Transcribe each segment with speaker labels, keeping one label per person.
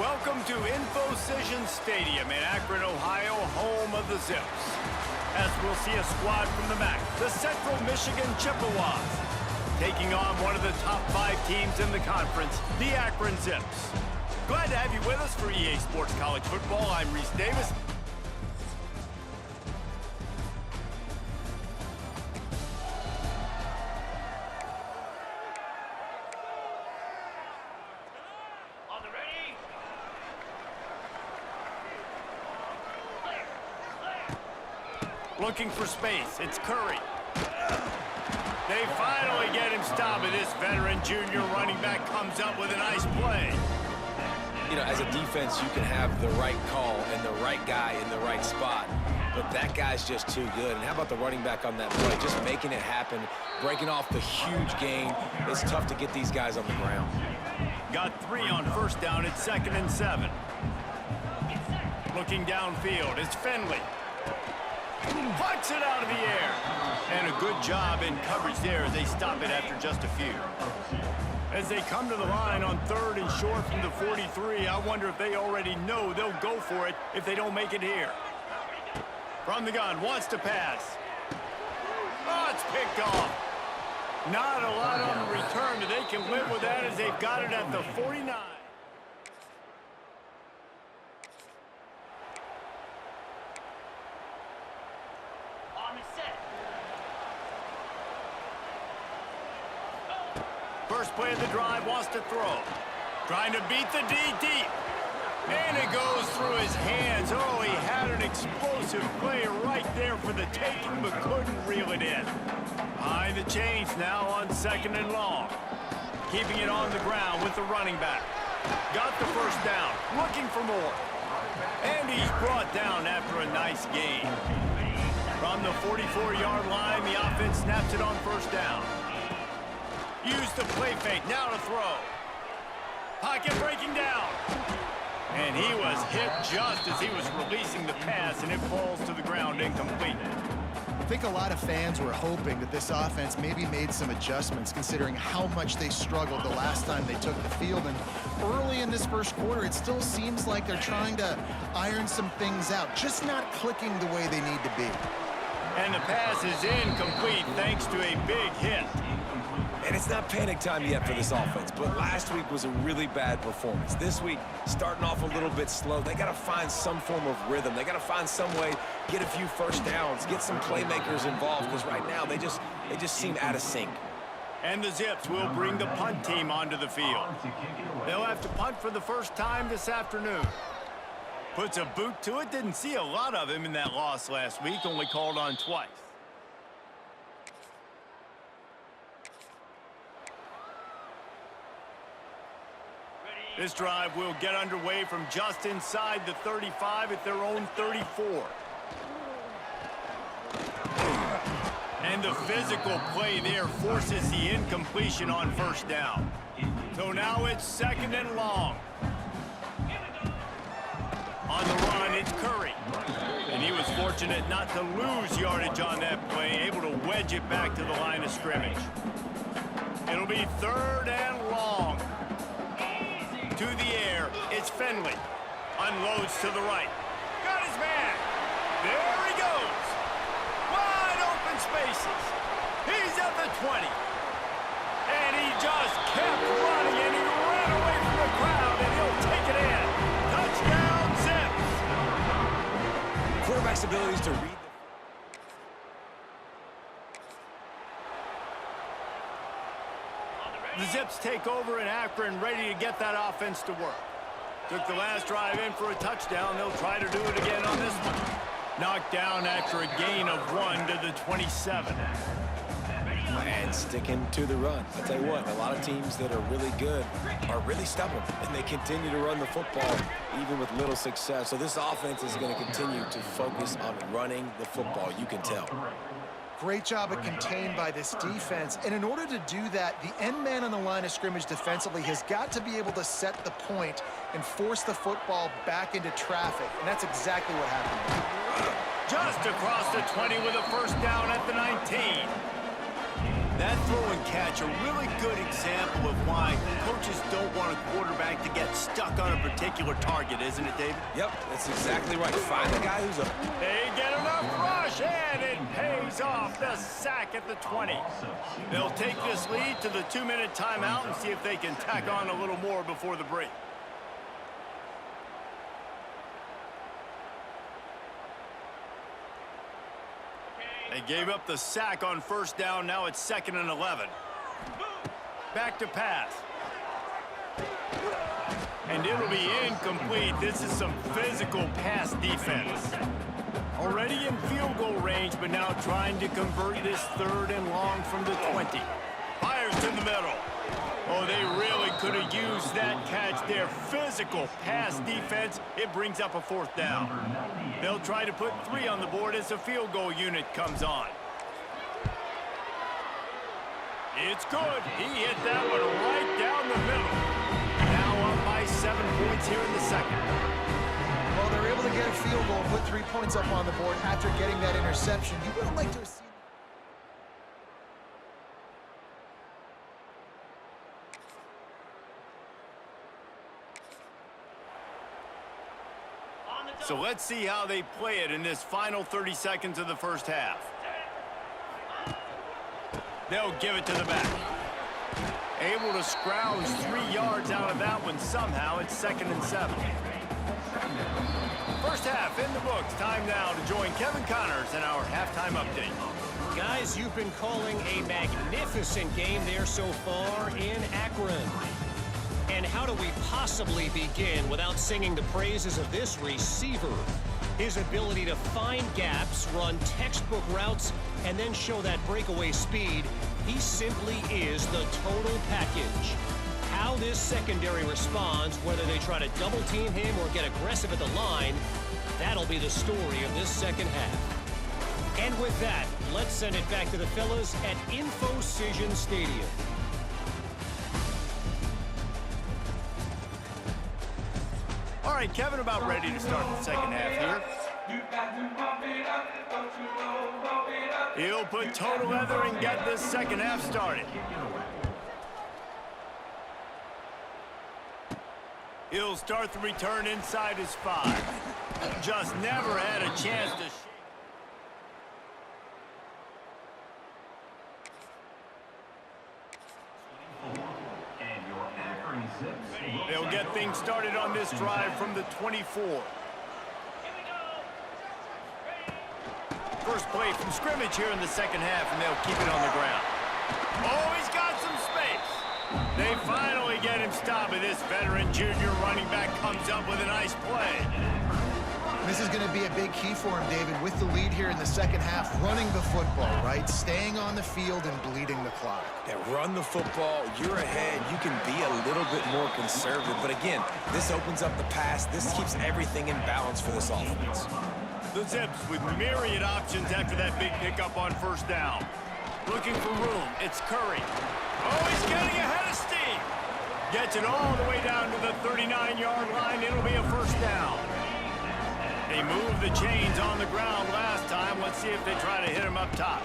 Speaker 1: Welcome to Infocision Stadium in Akron, Ohio, home of the Zips. As we'll see a squad from the MAC, the Central Michigan Chippewas, taking on one of the top 5 teams in the conference, the Akron Zips. Glad to have you with us for EA Sports College Football. I'm Reese Davis. Looking for space, it's Curry. They finally get him stopped, and this veteran junior running back comes up with a nice play.
Speaker 2: You know, as a defense, you can have the right call and the right guy in the right spot, but that guy's just too good. And how about the running back on that play, just making it happen, breaking off the huge gain. It's tough to get these guys on the ground.
Speaker 1: Got 3 on first down, it's 2nd and 7. Looking downfield, it's Finley. Puts it out of the air. And a good job in coverage there as they stop it after just a few. As they come to the line on 3rd and short from the 43, I wonder if they already know they'll go for it if they don't make it here. From the gun, wants to pass. Oh, it's picked off. Not a lot on the return, but they can live with that as they've got it at the 49. First play of the drive, wants to throw. Trying to beat the D deep. And it goes through his hands. Oh, he had an explosive play right there for the taking, but couldn't reel it in. Behind the chains now on 2nd and long. Keeping it on the ground with the running back. Got the first down, looking for more. And he's brought down after a nice gain. From the 44-yard line, the offense snaps it on first down. Use the play fake, now to throw. Pocket breaking down. And he was hit just as he was releasing the pass, and it falls to the ground incomplete.
Speaker 3: I think a lot of fans were hoping that this offense maybe made some adjustments considering how much they struggled the last time they took the field. And early in this first quarter, it still seems like they're trying to iron some things out, just not clicking the way they need to be.
Speaker 1: And the pass is incomplete thanks to a big hit.
Speaker 2: And it's not panic time yet for this offense, but last week was a really bad performance. This week, starting off a little bit slow, they got to find some form of rhythm. They got to find some way, get a few first downs, get some playmakers involved, because right now they just seem out of sync.
Speaker 1: And the Zips will bring the punt team onto the field. They'll have to punt for the first time this afternoon. Puts a boot to it. Didn't see a lot of him in that loss last week, only called on twice. This drive will get underway from just inside the 35 at their own 34. And the physical play there forces the incompletion on first down. So now it's 2nd and long. On the run, it's Curry. And he was fortunate not to lose yardage on that play, able to wedge it back to the line of scrimmage. It'll be 3rd and long. To the air, it's Finley. Unloads to the right. Got his man. There he goes. Wide open spaces. He's at the 20. And he just kept running, and he ran away from the crowd, and he'll take it in. Touchdown, Zips.
Speaker 2: Quarterback's abilities to read
Speaker 1: the Zips take over in Akron, ready to get that offense to work. Took the last drive in for a touchdown. They'll try to do it again on this one. Knocked down after a gain of 1 to the 27.
Speaker 2: and sticking to the run. I'll tell you what, a lot of teams that are really good are really stubborn, and they continue to run the football even with little success. So this offense is going to continue to focus on running the football, you can tell.
Speaker 3: Great job at contained by this defense. And in order to do that, the end man on the line of scrimmage defensively has got to be able to set the point and force the football back into traffic. And that's exactly what happened.
Speaker 1: Just across the 20 with a first down at the 19. That's throw and catch, a really good example of why coaches don't want a quarterback to get stuck on a particular target, isn't it, David?
Speaker 2: Yep, that's exactly right. Find a guy who's a...
Speaker 1: They get enough rush, and it pays off. The sack at the 20. They'll take this lead to the 2-minute timeout and see if they can tack on a little more before the break. They gave up the sack on first down. Now it's 2nd and 11. Back to pass. And it'll be incomplete. This is some physical pass defense. Already in field goal range, but now trying to convert this 3rd and long from the 20. Fires to the middle. Oh, they really could have used that catch there. Physical pass defense. It brings up a 4th down. They'll try to put 3 on the board as the field goal unit comes on. It's good. He hit that one right down the middle. Now up by 7 points here in the 2nd.
Speaker 3: Well, they're able to get a field goal, put 3 points up on the board after getting that interception. You would have liked to have seen...
Speaker 1: So let's see how they play it in this final 30 seconds of the first half. They'll give it to the back. Able to scrounge 3 yards out of that one somehow. It's 2nd and 7. First half in the books. Time now to join Kevin Connors in our halftime update.
Speaker 4: Guys, you've been calling a magnificent game there so far in Akron. And how do we possibly begin without singing the praises of this receiver? His ability to find gaps, run textbook routes, and then show that breakaway speed. He simply is the total package. How this secondary responds, whether they try to double team him or get aggressive at the line, that'll be the story of this second half. And with that, let's send it back to the fellas at InfoCision Stadium.
Speaker 1: All right, Kevin, about ready to start the second half here. He'll put total leather and get this second half started. He'll start the return inside his 5. Just never had a chance to... They'll get things started on this drive from the 24. First play from scrimmage here in the second half, and they'll keep it on the ground. Oh, he's got some space. They finally get him stopped, and this veteran junior running back comes up with a nice play.
Speaker 3: This is going to be a big key for him, David, with the lead here in the second half, running the football, right? Staying on the field and bleeding the clock.
Speaker 2: Yeah, run the football. You're ahead. You can be a little bit more conservative. But again, this opens up the pass. This keeps everything in balance for this offense.
Speaker 1: The Zips with myriad options after that big pickup on first down. Looking for room. It's Curry. Oh, he's getting ahead of steam. Gets it all the way down to the 39-yard line. It'll be a first down. They moved the chains on the ground last time. Let's see if they try to hit him up top.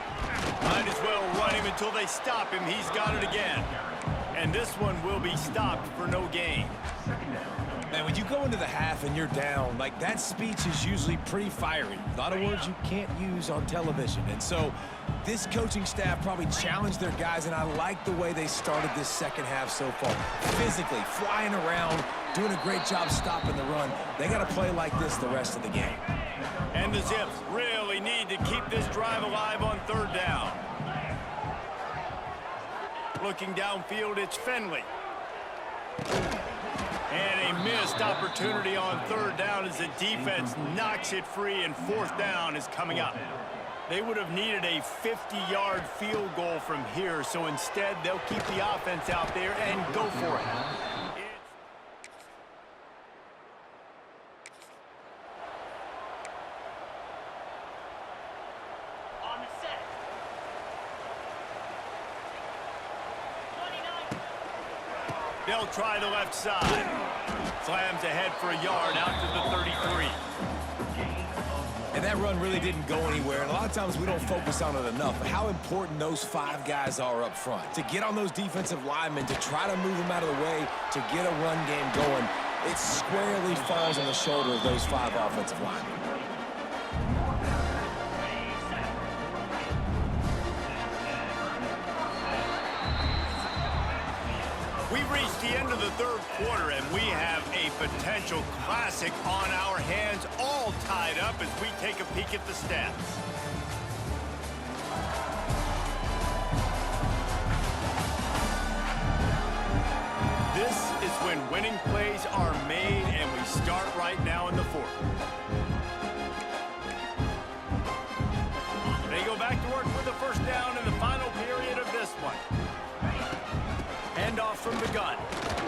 Speaker 1: Might as well run him until they stop him. He's got it again. And this one will be stopped for no gain.
Speaker 2: Man, when you go into the half and you're down, like, that speech is usually pretty fiery. A lot of words you can't use on television. And so this coaching staff probably challenged their guys, and I like the way they started this second half so far. Physically, flying around, doing a great job stopping the run. They got to play like this the rest of the game.
Speaker 1: And the Zips really need to keep this drive alive on third down. Looking downfield, it's Finley. And a missed opportunity on third down as the defense knocks it free, and fourth down is coming up. They would have needed a 50-yard field goal from here, so instead they'll keep the offense out there and go for it.
Speaker 5: On the set. 29.
Speaker 1: They'll try the left side. Slams ahead for a yard out to the 33.
Speaker 2: And that run really didn't go anywhere. And a lot of times we don't focus on it enough. But how important those 5 guys are up front. To get on those defensive linemen, to try to move them out of the way, to get a run game going, it squarely falls on the shoulder of those 5 offensive linemen.
Speaker 1: We've reached the end of the third quarter, and we have a potential classic on our hands, all tied up as we take a peek at the stats. This is when winning plays are made, and we start right now in the fourth. They go back to work with a first down in the final period of this one. Handoff from the gun.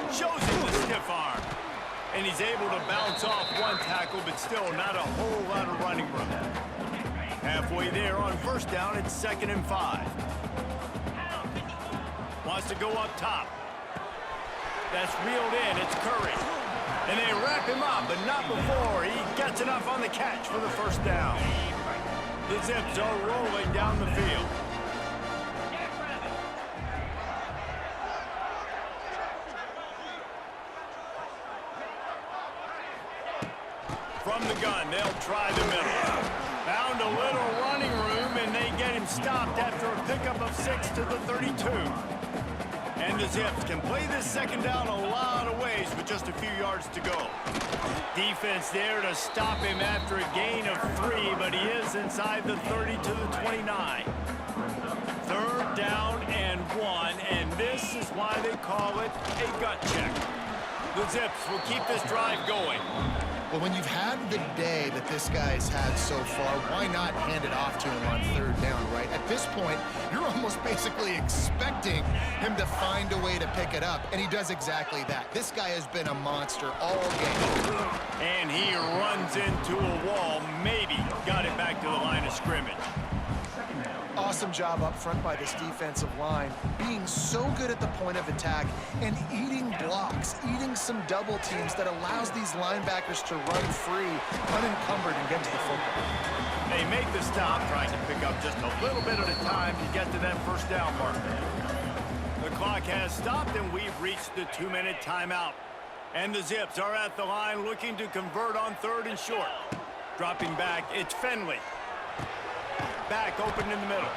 Speaker 1: Shows him the stiff arm. And he's able to bounce off one tackle, but still not a whole lot of running room. Halfway there on first down, it's 2nd and 5. Wants to go up top. That's reeled in. It's Curry. And they wrap him up, but not before he gets enough on the catch for the first down. The Zips are rolling down the field. From the gun, they'll try the middle. Found a little running room, and they get him stopped after a pickup of 6 to the 32. And the Zips can play this second down a lot of ways with just a few yards to go. Defense there to stop him after a gain of 3, but he is inside the 30 to the 29. 3rd down and 1, and this is why they call it a gut check. The Zips will keep this drive going.
Speaker 3: Well, when you've had the day that this guy's had so far, why not hand it off to him on 3rd down, right? At this point, you're almost basically expecting him to find a way to pick it up, and he does exactly that. This guy has been a monster all game.
Speaker 1: And he runs into a wall, maybe got it back to the line of scrimmage.
Speaker 3: Awesome job up front by this defensive line, being so good at the point of attack and eating blocks, eating some double teams that allows these linebackers to run free, unencumbered, and get to the football.
Speaker 1: They make the stop, trying to pick up just a little bit at a time to get to that first down marker. The clock has stopped, and we've reached the 2-minute timeout. And the Zips are at the line looking to convert on 3rd and short. Dropping back, it's Finley. Back open in the middle.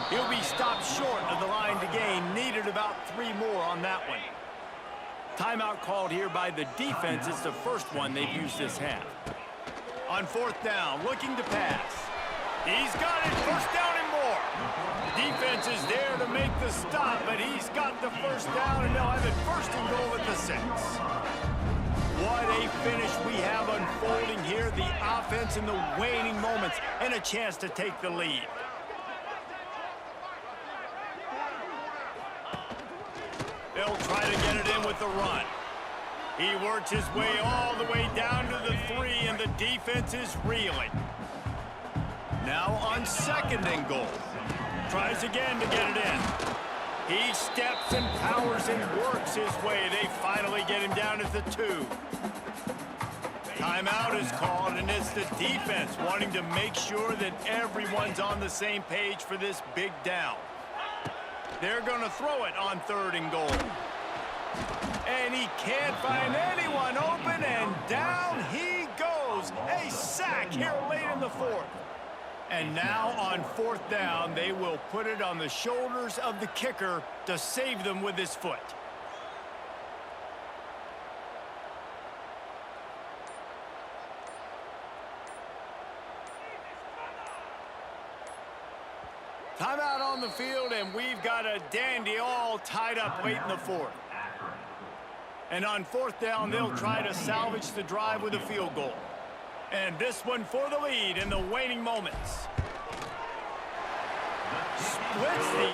Speaker 1: He'll be stopped short of the line to gain. Needed about 3 more on that one. Timeout called here by the defense. It's the first one they've used this half. On 4th down, looking to pass. He's got it. First down and more. Defense is there to make the stop, but he's got the first down, and they'll have it 1st and goal at the 6. What a finish we have unfolding here. The offense in the waning moments and a chance to take the lead. They'll try to get it in with the run. He works his way all the way down to the 3, and the defense is reeling. Now on 2nd and goal. Tries again to get it in. He steps and powers and works his way. They finally get him down at the 2. Timeout is called, and it's the defense wanting to make sure that everyone's on the same page for this big down. They're going to throw it on 3rd and goal. And he can't find anyone open, and down he goes. A sack here late in the 4th. And now on 4th down, they will put it on the shoulders of the kicker to save them with his foot. Timeout on the field, and we've got a dandy all tied up late in the 4th. And on 4th down, they'll try to salvage the drive with a field goal. And this one for the lead in the waning moments. Splits the...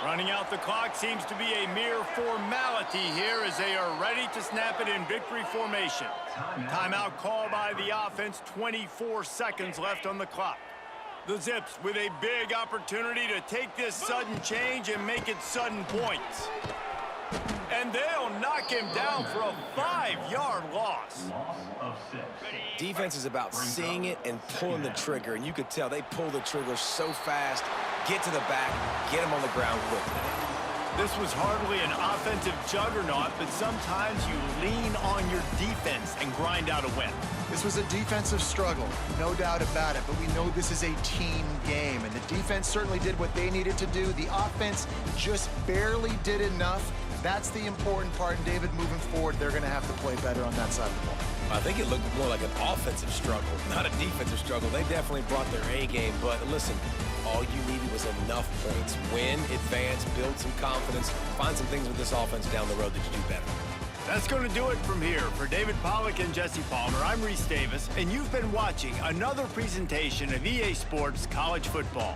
Speaker 1: Running out the clock seems to be a mere formality here as they are ready to snap it in victory formation. Timeout called by the offense, 24 seconds left on the clock. The Zips with a big opportunity to take this sudden change and make it sudden points. And they'll knock him down for a 5-yard loss.
Speaker 2: Defense is about seeing it and pulling the trigger, and you could tell they pull the trigger so fast, get to the back, get him on the ground quickly.
Speaker 1: This was hardly an offensive juggernaut, but sometimes you lean on your defense and grind out a win.
Speaker 3: This was a defensive struggle, no doubt about it, but we know this is a team game, and the defense certainly did what they needed to do. The offense just barely did enough. That's the important part, and David, moving forward, they're going to have to play better on that side of the ball.
Speaker 2: I think it looked more like an offensive struggle, not a defensive struggle. They definitely brought their A game, but listen, all you needed was enough points. Win, advance, build some confidence, find some things with this offense down the road that you do better.
Speaker 1: That's going to do it from here. For David Pollack and Jesse Palmer, I'm Reese Davis, and you've been watching another presentation of EA Sports College Football.